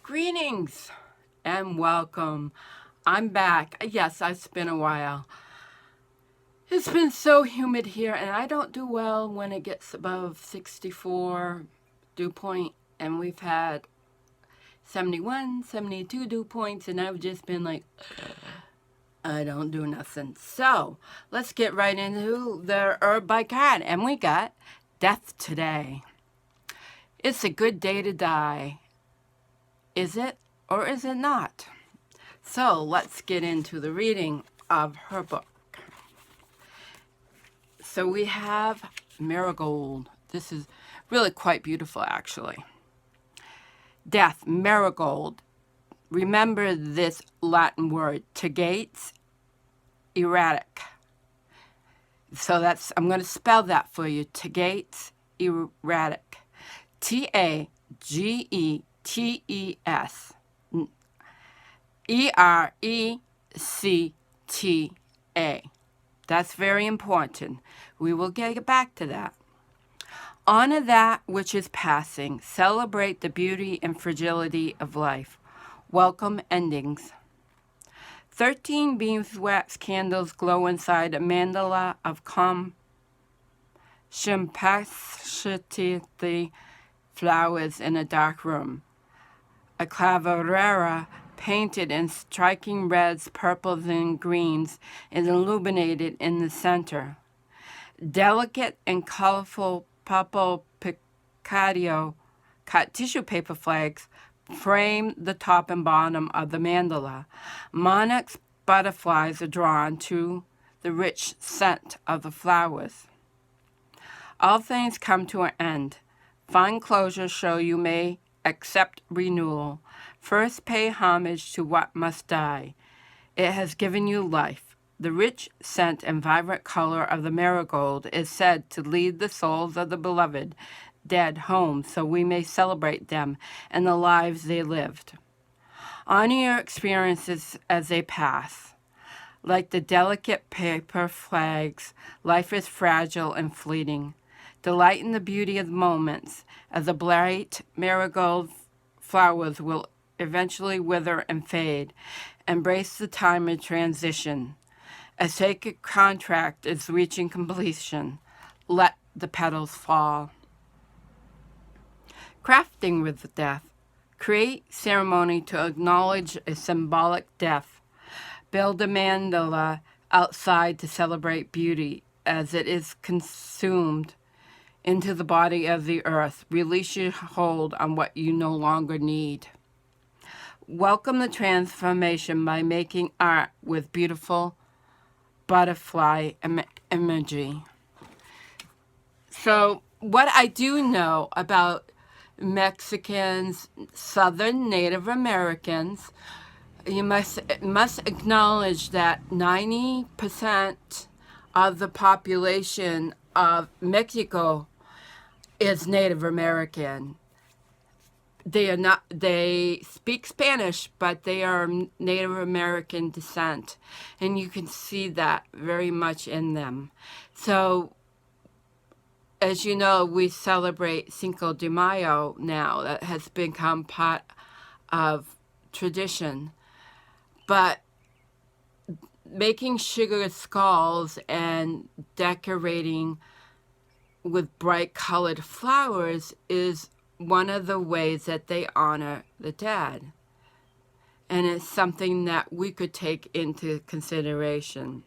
Greetings and welcome. I'm back. Yes, it's been a while. It's been so humid here, and I don't do well when it gets above 64 dew point, and we've had 71, 72 dew points, and I've just been like, I don't do nothing. So let's get right into the herb by card, and we got death today. It's a good day to die. Is it or is it not? So let's get into the reading of her book. So we have Marigold. This is really quite beautiful, actually. Death, Marigold. Remember this Latin word, tagates, erratic. So I'm going to spell that for you. Tagates, erratic. T-A-G-E-T-E-S. E-R-E-C-T-A. That's very important. We will get back to that. Honor that which is passing. Celebrate the beauty and fragility of life. Welcome endings. 13 beeswax candles glow inside a mandala of compassionate flowers in a dark room. A clavarera painted in striking reds, purples, and greens is illuminated in the center. Delicate and colorful purple picadillo cut tissue paper flags frame the top and bottom of the mandala. Monarch's butterflies are drawn to the rich scent of the flowers. All things come to an end. Fine closure show you may accept renewal. First pay homage to what must die. It has given you life. The rich scent and vibrant color of the marigold is said to lead the souls of the beloved dead home so we may celebrate them and the lives they lived. Honor your experiences as they pass. Like the delicate paper flags, life is fragile and fleeting. Delight in the beauty of the moments, as the bright marigold flowers will eventually wither and fade. Embrace the time of transition. A sacred contract is reaching completion. Let the petals fall. Crafting with death. Create ceremony to acknowledge a symbolic death. Build a mandala outside to celebrate beauty as it is consumed into the body of the earth. Release your hold on what you no longer need. Welcome the transformation by making art with beautiful butterfly imagery. So what I do know about Mexicans, Southern Native Americans, you must acknowledge that 90% of the population of Mexico is Native American. They speak Spanish, but they are Native American descent. And you can see that very much in them. So, as you know, we celebrate Cinco de Mayo now. That has become part of tradition. But making sugar skulls and decorating with bright colored flowers is one of the ways that they honor the dead. And it's something that we could take into consideration.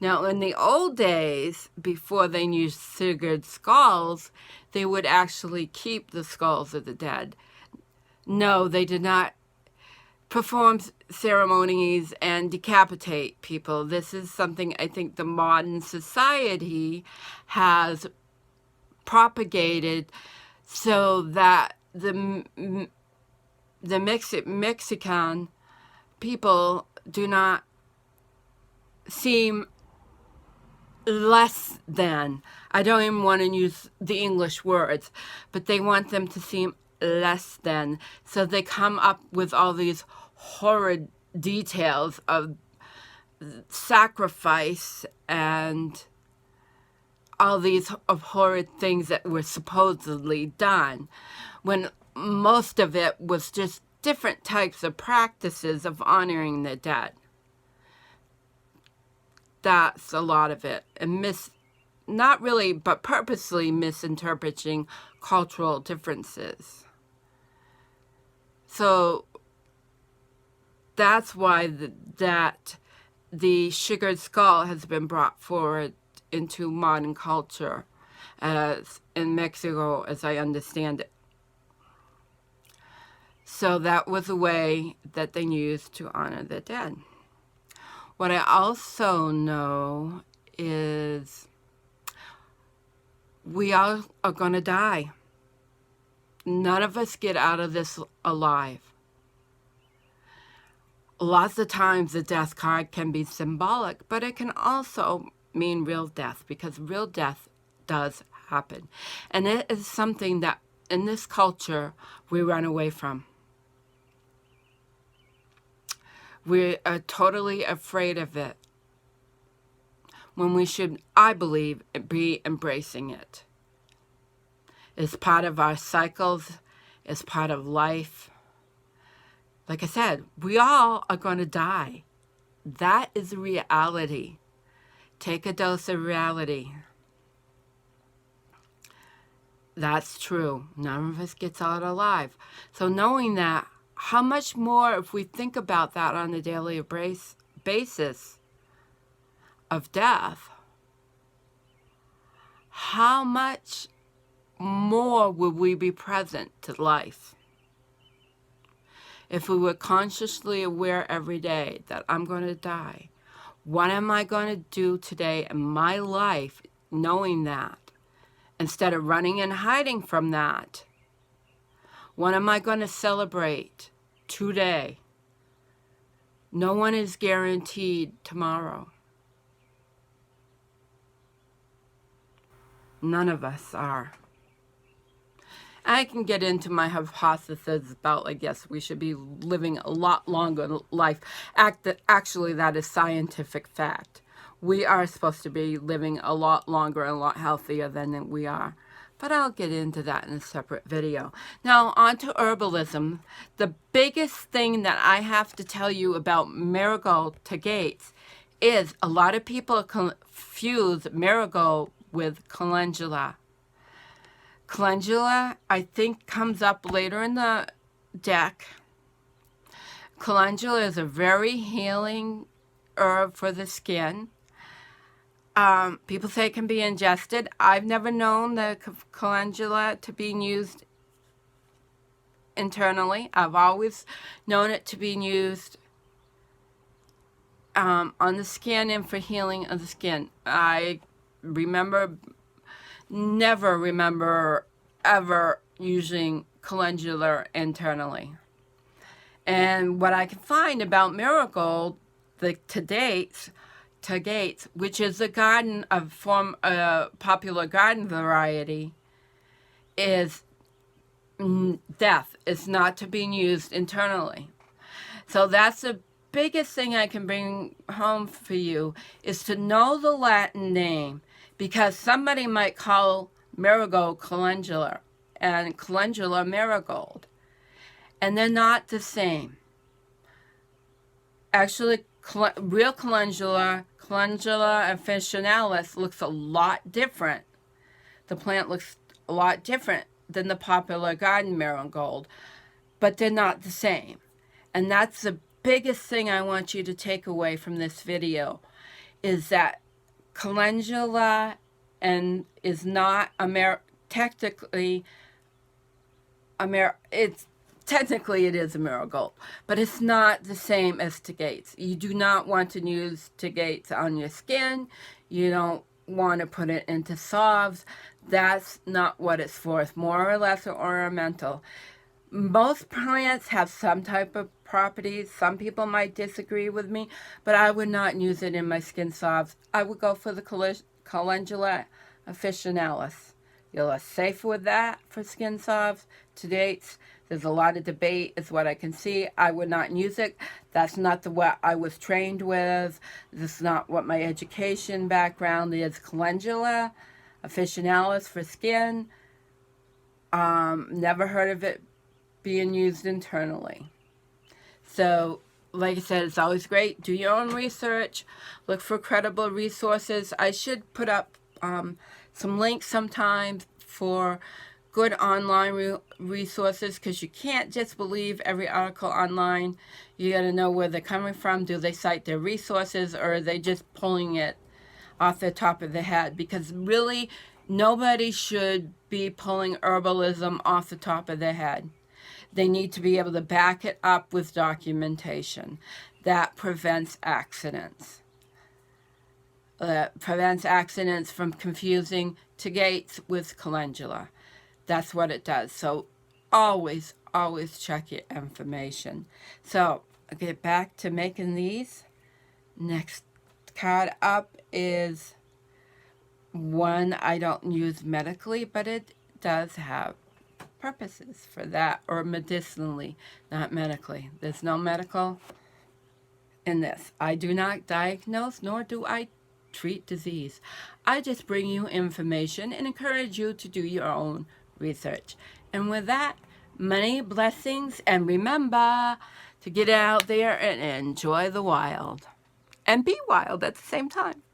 Now, in the old days, before they used sugared skulls, they would actually keep the skulls of the dead. No, they did not perform ceremonies and decapitate people. This is something I think the modern society has propagated so that the Mexican people do not seem less than. I don't even want to use the English words, but they want them to seem less than. So they come up with all these horrid details of sacrifice and all these horrid things that were supposedly done. When most of it was just different types of practices of honoring the dead. That's a lot of it. And not really, but purposely misinterpreting cultural differences. So that's why the sugared skull has been brought forward into modern culture as in Mexico, as I understand it. So that was a way that they used to honor the dead. What I also know is we all are going to die. None of us get out of this alive. Lots of times the death card can be symbolic, but it can also mean real death, because real death does happen. And it is something that in this culture we run away from. We are totally afraid of it when we should, I believe, be embracing it. It's part of our cycles. It's part of life. Like I said, we all are going to die. That is reality. Take a dose of reality. That's true. None of us gets out alive. So knowing that, how much more if we think about that on a daily basis of death, how much more would we be present to life if we were consciously aware every day that I'm going to die? What am I going to do today in my life knowing that? Instead of running and hiding from that, what am I going to celebrate today? No one is guaranteed tomorrow. None of us are. I can get into my hypothesis about, I guess, we should be living a lot longer life. Actually, that is scientific fact. We are supposed to be living a lot longer and a lot healthier than we are. But I'll get into that in a separate video. Now, on to herbalism. The biggest thing that I have to tell you about Marigold tagates is a lot of people confuse Marigold with calendula. Calendula, I think, comes up later in the deck. Calendula is a very healing herb for the skin. People say it can be ingested. I've never known the calendula to be used internally. I've always known it to be used on the skin and for healing of the skin. I never remember ever using calendula internally. And what I can find about Marigold, the tagates, which is a popular garden variety, is death. It's not to be used internally. So that's the biggest thing I can bring home for you, is to know the Latin name, because somebody might call Marigold calendula and calendula Marigold, and they're not the same. Actually, real calendula officinalis, looks a lot different. The plant looks a lot different than the popular garden Marigold, but they're not the same. And that's the biggest thing I want you to take away from this video, is that calendula is not technically it is a Marigold, but it's not the same as tagates. You do not want to use tagates on your skin. You don't want to put it into salves. That's not what it's for. It's more or less ornamental. Most plants have some type of properties. Some people might disagree with me, but I would not use it in my skin salves. I would go for the calendula officinalis. You're safe with that for skin salves. Tagates, there's a lot of debate, is what I can see. I would not use it. That's not what I was trained with. This is not what my education background is. Calendula officinalis for skin. Never heard of it being used internally. So, like I said, it's always great. Do your own research. Look for credible resources. I should put up some links sometimes for good online resources, because you can't just believe every article online. You got to know where they're coming from. Do they cite their resources, or are they just pulling it off the top of their head? Because really, nobody should be pulling herbalism off the top of their head. They need to be able to back it up with documentation. That prevents accidents. Prevents accidents from confusing Tagates with calendula. That's what it does. So always, always check your information. So I'll get back to making these. Next card up is one I don't use medically, but it does have purposes for that, or medicinally, not medically. There's no medical in this. I do not diagnose, nor do I treat disease. I just bring you information and encourage you to do your own research. And with that, many blessings, and remember to get out there and enjoy the wild. And be wild at the same time.